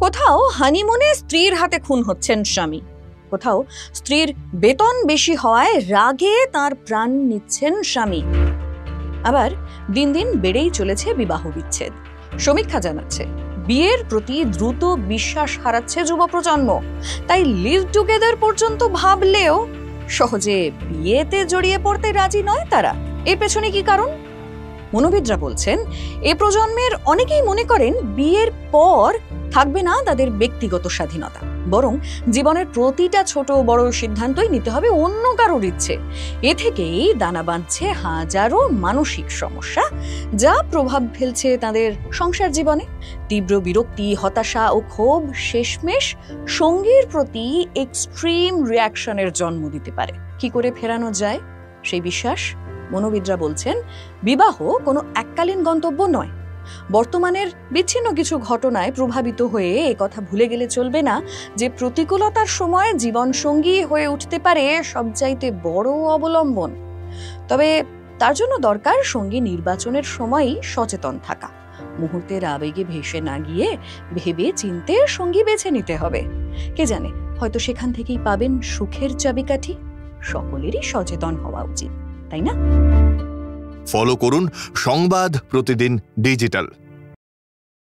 কোথাও হানিমুনে স্ত্রীর হাতে খুন হচ্ছেন স্বামী, কোথাও স্ত্রীর বেতন বেশি হওয়ায় রাগে তার প্রাণ নিচ্ছেন স্বামী। আবার দিন দিন বেড়েই চলেছে বিবাহ বিচ্ছেদ। সমীক্ষা জানাচ্ছে বিয়ের প্রতি দ্রুত বিশ্বাস হারাচ্ছে যুব প্রজন্ম। তাই লিভ টুগেদার পর্যন্ত ভাবলেও সহজে বিয়েতে জড়িয়ে পড়তে রাজি নয় তারা। এর পেছনে কি কারণ? মনোবিদরা বলছেন এ প্রজন্মের অনেকেই মনে করেন বিয়ের পর থাকবে না তাদের ব্যক্তিগত স্বাধীনতা, বরং জীবনের প্রতিটা ছোট বড় সিদ্ধান্তই নিতে হবে অন্য কারোর ইচ্ছে। এ থেকেই দানা বাঁধছে হাজারো মানসিক সমস্যা, যা প্রভাব ফেলছে তাদের সংসার জীবনে। তীব্র বিরক্তি, হতাশা ও ক্ষোভ শেষমেশ সঙ্গীর প্রতি এক্সট্রিম রিয়াকশনের জন্ম দিতে পারে। কি করে ফেরানো যায় সেই বিশ্বাস? মনোবিদরা বলছেন বিবাহ কোনো এককালীন গন্তব্য নয়। বর্তমানের বিচ্ছিন্ন কিছু ঘটনায় প্রভাবিত হয়ে একথা ভুলে গেলে চলবে না যে প্রতিকূলতার সময় জীবন সঙ্গী হয়ে উঠতে পারে সবচাইতে বড় অবলম্বন। তবে তার জন্য দরকার সঙ্গী নির্বাচনের সময়ই সচেতন থাকা। মুহূর্তের আবেগে ভেসে না গিয়ে ভেবে চিন্তে সঙ্গী বেছে নিতে হবে। কে জানে, হয়তো সেখান থেকেই পাবেন সুখের চাবিকাঠি। সকলেরই সচেতন হওয়া উচিত, তাই না? ফলো করুন সংবাদ প্রতিদিন ডিজিটাল।